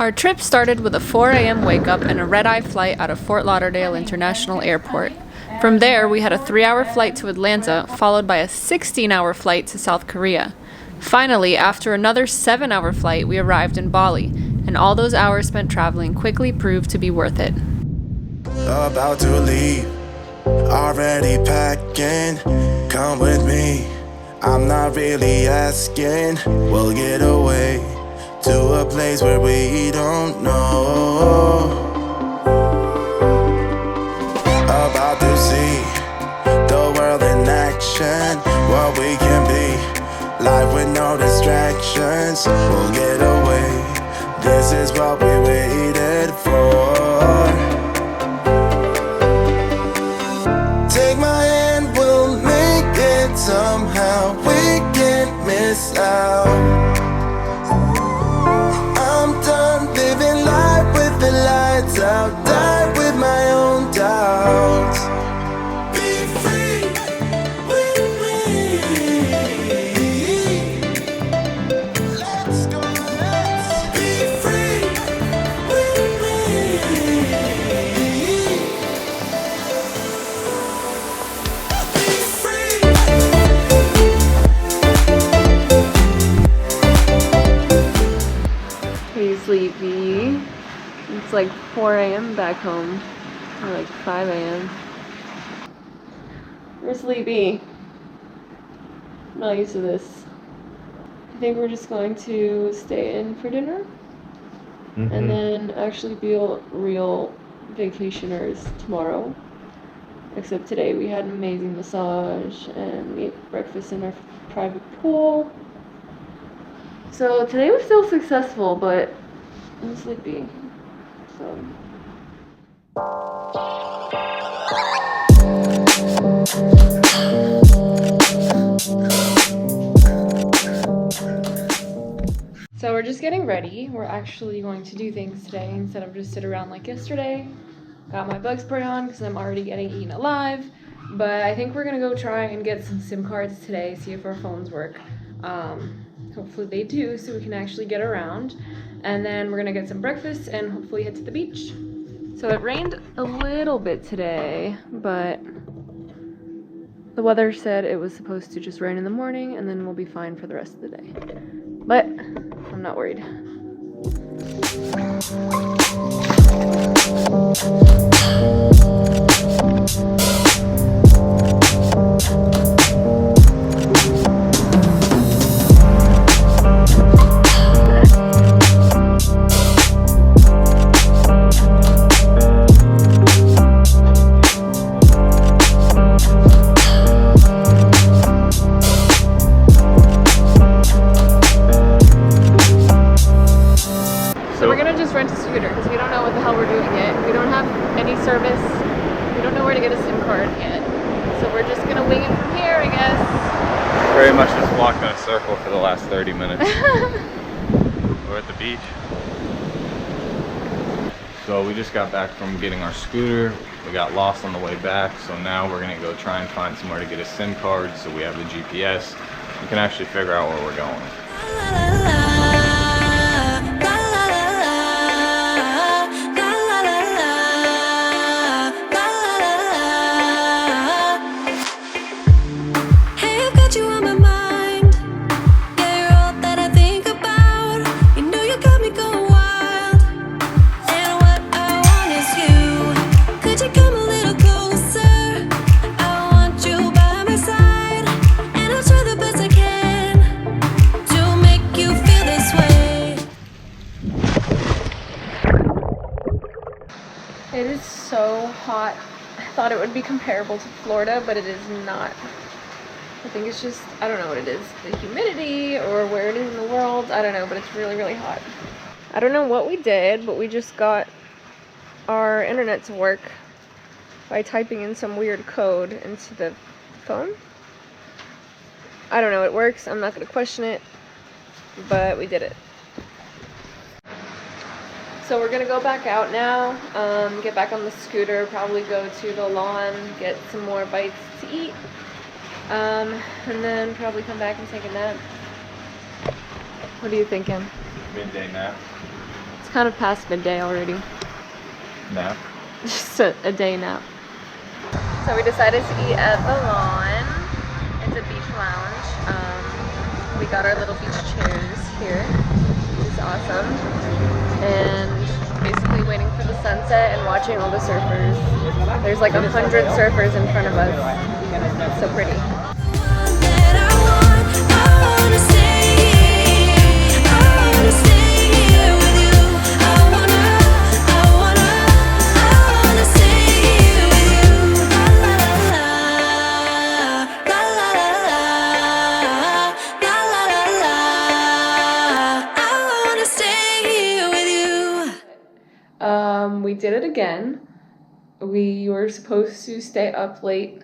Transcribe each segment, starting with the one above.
Our trip started with a 4 a.m. wake-up and a red-eye flight out of Fort Lauderdale International Airport. From there, we had a 3-hour flight to Atlanta, followed by a 16-hour flight to South Korea. Finally, after another 7-hour flight, we arrived in Bali, and all those hours spent traveling quickly proved to be worth it. About to leave, already packing, come with me, I'm not really asking, we'll get away to a place where we don't know. About to see the world in action, what we can be, life with no distractions, we'll get away, this is what we waited for. Take my hand, we'll make it somehow, we can't miss out. I'm done living life with the lights out, die with my own doubts. Be free with me. Let's go, let's be free with me. Be free. Hey, sleepy. It's like 4 a.m. back home, or like 5 a.m. We're sleepy. I'm not used to this. I think we're just going to stay in for dinner, and then actually be real vacationers tomorrow. Except today we had an amazing massage and we ate breakfast in our private pool. So today was still successful, but I'm sleepy. So. So we're just getting ready. We're actually going to do things today instead of just sit around like yesterday. Got my bug spray on because I'm already getting eaten alive. But I think we're gonna go try and get some SIM cards today, see if our phones work. Hopefully they do, so we can actually get around. And then we're gonna get some breakfast and hopefully head to the beach. So it rained a little bit today, but the weather said it was supposed to just rain in the morning and then we'll be fine for the rest of the day. But I'm not worried. So we're gonna just rent a scooter because we don't know what the hell we're doing yet. We don't have any service. We don't know where to get a SIM card yet. So we're just gonna wing it from here, I guess. Very much just walked in a circle for the last 30 minutes. We're at the beach. So we just got back from getting our scooter. We got lost on the way back. So now we're gonna go try and find somewhere to get a SIM card so we have the GPS. We can actually figure out where we're going. It is so hot. I thought it would be comparable to Florida, but it is not. I think it's just, I don't know what it is. The humidity or where it is in the world. I don't know, but it's really, really hot. I don't know what we did, but we just got our internet to work by typing in some weird code into the phone. I don't know, it works. I'm not going to question it, but we did it. So we're gonna go back out now, get back on the scooter, probably go to the lawn, get some more bites to eat, and then probably come back and take a nap. What are you thinking? Midday nap. It's kind of past midday already. Nap. Just a day nap. So we decided to eat at the Lawn. It's a beach lounge. We got our little beach chairs here, which is awesome. And basically waiting for the sunset and watching all the surfers. There's like 100 surfers in front of us. It's so pretty. We did it again. We were supposed to stay up late.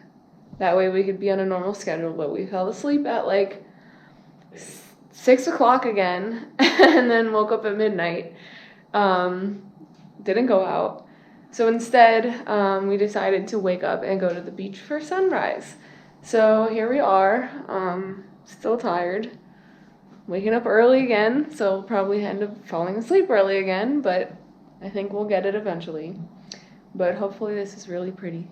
That way we could be on a normal schedule, but we fell asleep at like 6 o'clock again and then woke up at midnight. Didn't go out. So instead, we decided to wake up and go to the beach for sunrise. So here we are, still tired. Waking up early again, so we'll probably end up falling asleep early again, but I think we'll get it eventually. But hopefully this is really pretty.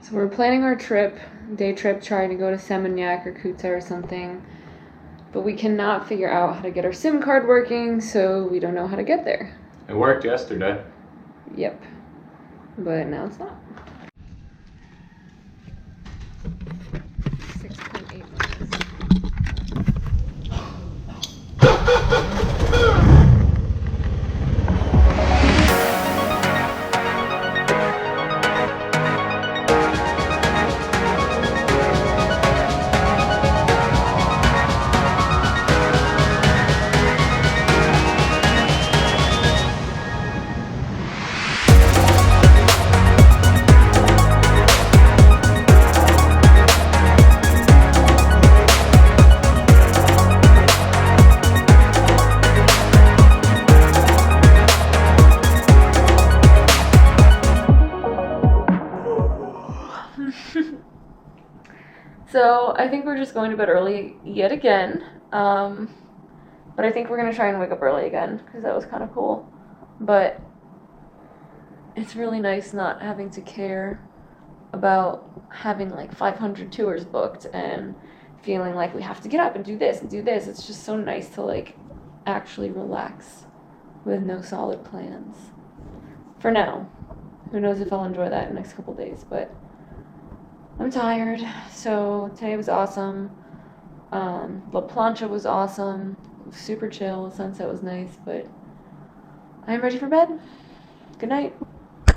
We're planning our trip, day trip, trying to go to Seminyak or Kuta or something, but we cannot figure out how to get our SIM card working, so we don't know how to get there. It worked yesterday. Yep, but now it's not. 6.8 miles. So I think we're just going to bed early yet again, but I think we're going to try and wake up early again because that was kind of cool. But it's really nice not having to care about having like 500 tours booked and feeling like we have to get up and do this and do this. It's just so nice to like actually relax with no solid plans. For now. Who knows if I'll enjoy that in the next couple days, but I'm tired. So today was awesome. La Plancha was awesome. Super chill. Sunset was nice, but I'm ready for bed. Good night.